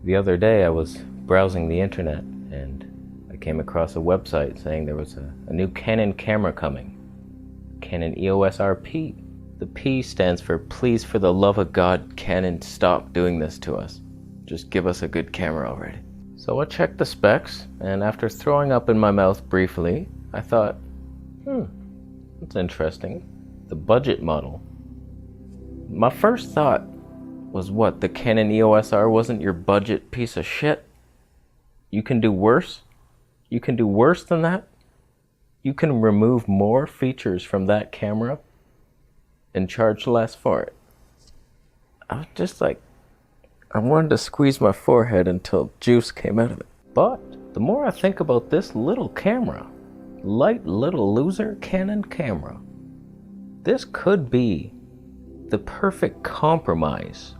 The other day I was browsing the internet and I came across a website saying there was a new Canon camera coming. Canon EOS RP. The P stands for please for the love of God, Canon, stop doing this to us. Just give us a good camera already. So I checked the specs, and after throwing up in my mouth briefly, I thought, that's interesting. The budget model. My first thought was what, the Canon EOS R wasn't your budget piece of shit? You can do worse? You can do worse than that? You can remove more features from that camera and charge less for it. I was just like, I wanted to squeeze my forehead until juice came out of it. But the more I think about this little camera, light little loser Canon camera, this could be the perfect compromise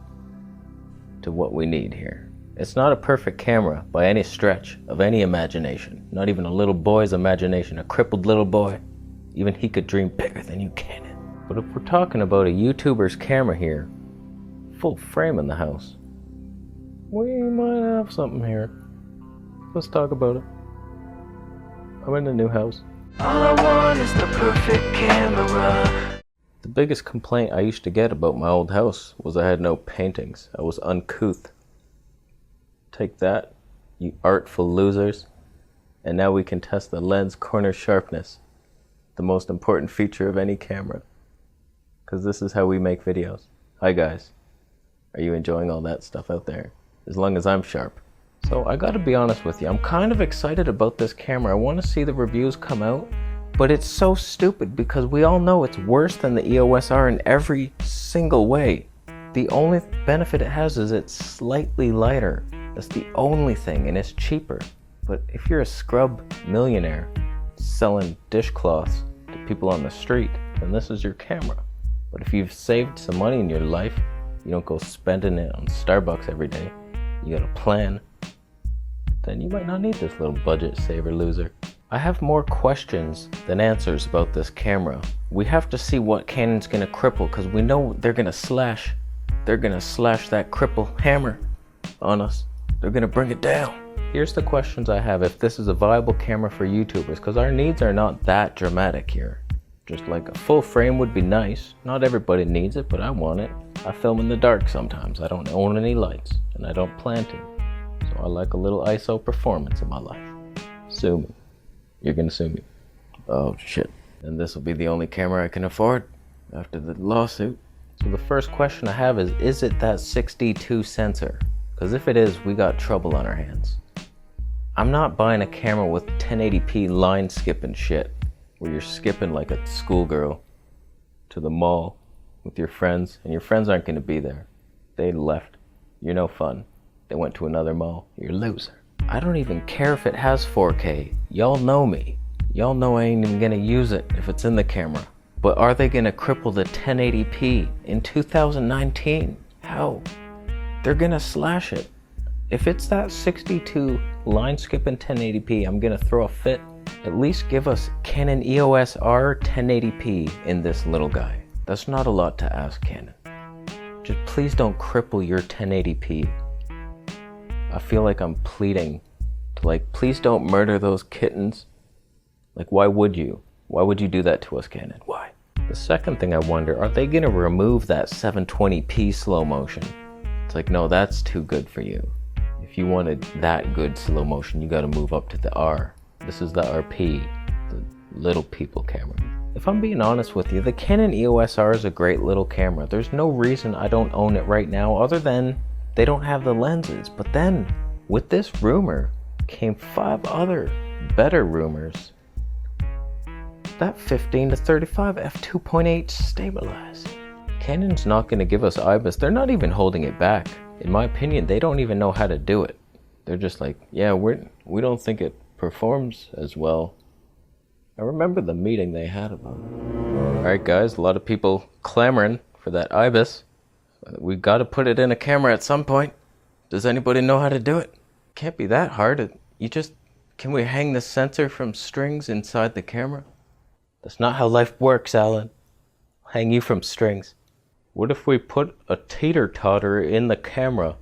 to what we need here. It's not a perfect camera by any stretch of any imagination, not even a little boy's imagination, a crippled little boy. Even he could dream bigger than you can. But if we're talking about a YouTuber's camera here, full frame in the house, we might have something here. Let's talk about it. I'm in the new house. All I want is the perfect camera. The biggest complaint I used to get about my old house was I had no paintings. I was uncouth. Take that, you artful losers. And now we can test the lens corner sharpness, the most important feature of any camera. Because this is how we make videos. Hi guys. Are you enjoying all that stuff out there? As long as I'm sharp. So I gotta be honest with you, I'm kind of excited about this camera. I want to see the reviews come out, but it's so stupid because we all know it's worse than the EOS R in every single way. The only benefit it has is it's slightly lighter. That's the only thing, and it's cheaper. But if you're a scrub millionaire selling dishcloths to people on the street, then this is your camera. But if you've saved some money in your life, you don't go spending it on Starbucks every day, you got a plan, then you might not need this little budget saver loser. I have more questions than answers about this camera. We have to see what Canon's gonna cripple, because we know they're gonna slash. They're gonna slash that cripple hammer on us. They're gonna bring it down. Here's the questions I have if this is a viable camera for YouTubers, because our needs are not that dramatic here. Just like a full frame would be nice. Not everybody needs it, but I want it. I film in the dark sometimes. I don't own any lights, and I don't plan to. So I like a little ISO performance in my life. Sue me. You're gonna sue me. Oh shit. And this will be the only camera I can afford after the lawsuit. So the first question I have is it that 6D2 sensor? Because if it is, we got trouble on our hands. I'm not buying a camera with 1080p line skipping shit, where you're skipping like a schoolgirl to the mall with your friends, and your friends aren't going to be there. They left. You're no fun. They went to another mall. You're a loser. I don't even care if it has 4K. Y'all know me. Y'all know I ain't even going to use it if it's in the camera. But are they going to cripple the 1080p in 2019? How? They're going to slash it. If it's that 62 line skipping 1080p, I'm going to throw a fit. At least give us Canon EOS R 1080p in this little guy. That's not a lot to ask, Canon. Just please don't cripple your 1080p. I feel like I'm pleading to please don't murder those kittens. Why would you? Why would you do that to us, Canon? Why? The second thing I wonder, are they gonna remove that 720p slow motion? It's no, that's too good for you. If you wanted that good slow motion, you gotta move up to the R. This is the RP, the little people camera. If I'm being honest with you, the Canon EOS R is a great little camera. There's no reason I don't own it right now other than they don't have the lenses. But then, with this rumor, came 5 other better rumors. That 15 to 35 f2.8 stabilized. Canon's not going to give us IBIS. They're not even holding it back. In my opinion, they don't even know how to do it. They're just yeah, we don't think it performs as well. I remember the meeting they had about it. Alright guys, a lot of people clamoring for that IBIS. We've got to put it in a camera at some point. Does anybody know how to do it? Can't be that hard. Can we hang the sensor from strings inside the camera? That's not how life works, Alan. I'll hang you from strings. What if we put a teeter-totter in the camera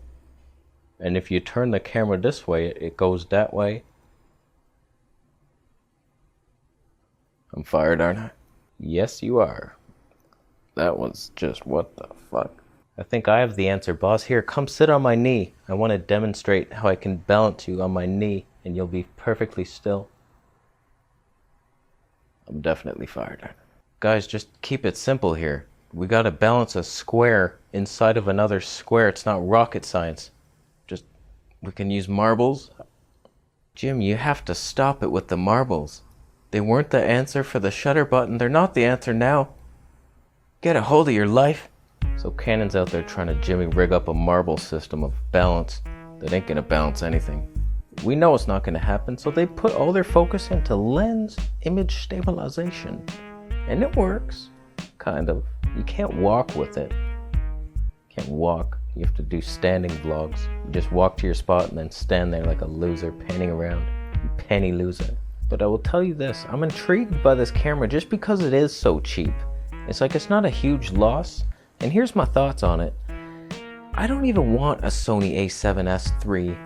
And if you turn the camera this way, it goes that way. I'm fired, aren't I? Yes, you are. That was just what the fuck. I think I have the answer, boss. Here, come sit on my knee. I want to demonstrate how I can balance you on my knee and you'll be perfectly still. I'm definitely fired, aren't I? Guys, just keep it simple here. We gotta balance a square inside of another square. It's not rocket science. We can use marbles. Jim, you have to stop it with the marbles. They weren't the answer for the shutter button. They're not the answer now. Get a hold of your life. So Canon's out there trying to Jimmy rig up a marble system of balance that ain't gonna balance anything. We know it's not gonna happen, so they put all their focus into lens image stabilization. And it works, kind of. You can't walk with it. Can't walk. You have to do standing vlogs. You just walk to your spot and then stand there like a loser panning around. You penny loser. But I will tell you this, I'm intrigued by this camera just because it is so cheap. It's like it's not a huge loss. And here's my thoughts on it. I don't even want a Sony a7S III.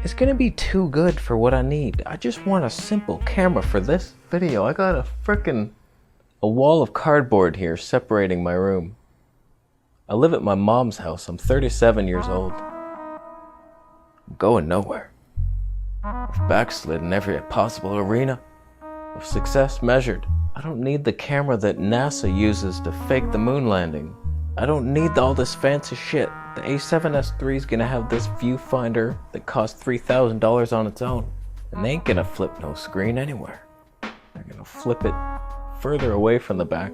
It's gonna be too good for what I need. I just want a simple camera for this video. I got a wall of cardboard here separating my room. I live at my mom's house. I'm 37 years old. I'm going nowhere. I've backslid in every possible arena of success measured. I don't need the camera that NASA uses to fake the moon landing. I don't need all this fancy shit. The a7S III is gonna have this viewfinder that costs $3,000 on its own. And they ain't gonna flip no screen anywhere. They're gonna flip it further away from the back.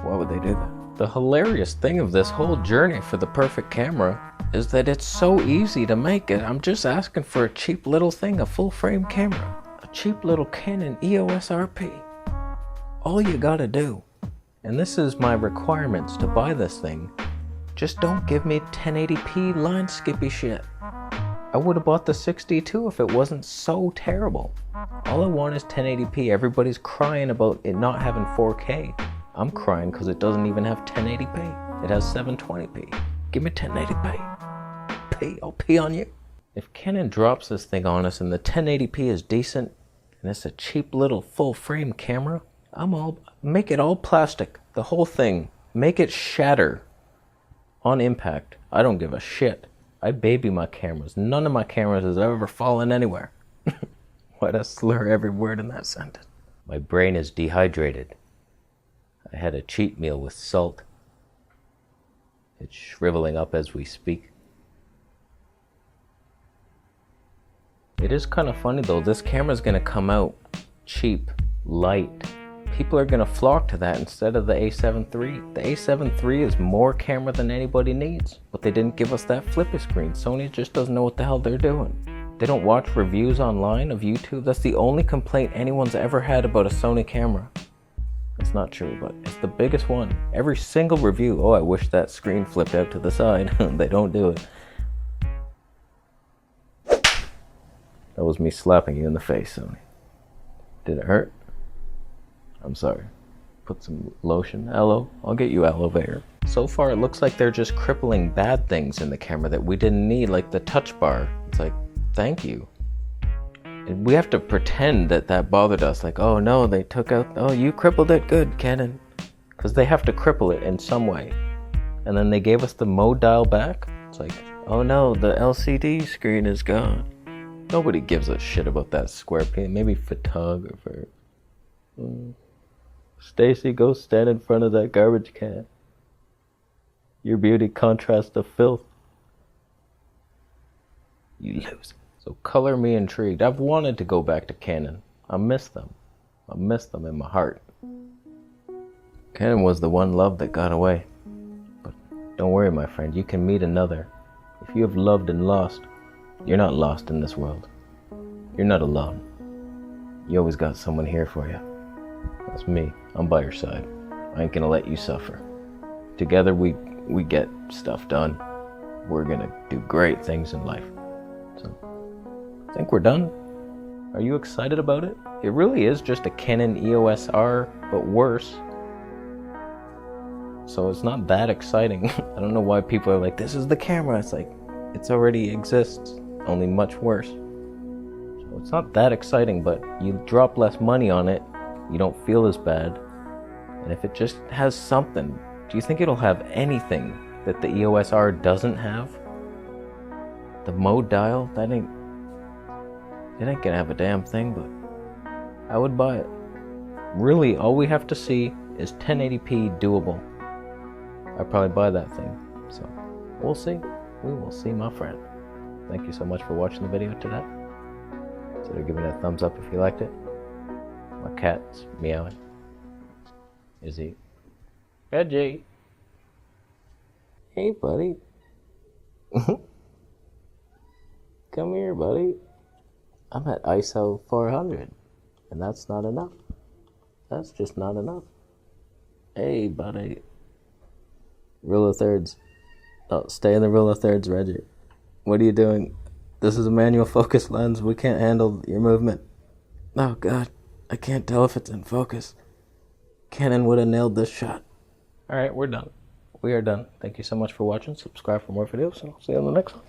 Why would they do that? The hilarious thing of this whole journey for the perfect camera is that it's so easy to make it. I'm just asking for a cheap little thing, a full frame camera. A cheap little Canon EOS RP. All you gotta do, and this is my requirements to buy this thing, just don't give me 1080p line skippy shit. I would have bought the 6D too if it wasn't so terrible. All I want is 1080p. Everybody's crying about it not having 4K. I'm crying because it doesn't even have 1080p. It has 720p. Give me 1080p. I'll pee on you. If Canon drops this thing on us and the 1080p is decent, and it's a cheap little full frame camera, make it all plastic. The whole thing. Make it shatter on impact. I don't give a shit. I baby my cameras. None of my cameras has ever fallen anywhere. Why'd I slur every word in that sentence? My brain is dehydrated. I had a cheat meal with salt. It's shriveling up as we speak. It is kind of funny though, this camera's gonna come out cheap, light. People are gonna flock to that instead of the a7 III. The a7 III is more camera than anybody needs, but they didn't give us that flippy screen. Sony just doesn't know what the hell they're doing. They don't watch reviews online of YouTube. That's the only complaint anyone's ever had about a Sony camera. It's not true, but it's the biggest one. Every single review, oh, I wish that screen flipped out to the side. They don't do it. That was me slapping you in the face, Sony. Did it hurt? I'm sorry. Put some lotion, aloe. I'll get you aloe vera. So far, it looks like they're just crippling bad things in the camera that we didn't need, like the touch bar. It's like, thank you. And we have to pretend that that bothered us. Like, oh no, they took out, oh, you crippled it, good, Canon. Because they have to cripple it in some way. And then they gave us the mode dial back. It's like, oh no, the LCD screen is gone. Nobody gives a shit about that square pane. Maybe photographer. Stacy, go stand in front of that garbage can. Your beauty contrasts the filth. You lose. So color me intrigued. I've wanted to go back to Canon. I miss them. I miss them in my heart. Canon was the one love that got away. But don't worry, my friend. You can meet another. If you have loved and lost, you're not lost in this world. You're not alone. You always got someone here for you. That's me. I'm by your side. I ain't gonna let you suffer. Together we get stuff done. We're gonna do great things in life. So, I think we're done. Are you excited about it? It really is just a Canon EOS R, but worse. So it's not that exciting. I don't know why people are like, this is the camera. It's like, It already exists, only much worse. So it's not that exciting, but you drop less money on it, you don't feel as bad. And if it just has something, do you think it'll have anything that the EOS R doesn't have? The mode dial, it ain't gonna have a damn thing, but I would buy it. Really, all we have to see is 1080p doable. I'd probably buy that thing. So, we'll see. We will see, my friend. Thank you so much for watching the video today. Consider giving it a thumbs up if you liked it. My cat's meowing. Is he? Reggie. Hey, buddy. Come here, buddy. I'm at ISO 400, and that's not enough. That's just not enough. Hey, buddy. Rule of thirds. Oh, stay in the rule of thirds, Reggie. What are you doing? This is a manual focus lens. We can't handle your movement. Oh, God. I can't tell if it's in focus. Canon would have nailed this shot. Alright, we're done. We are done. Thank you so much for watching. Subscribe for more videos, and I'll see you on the next one.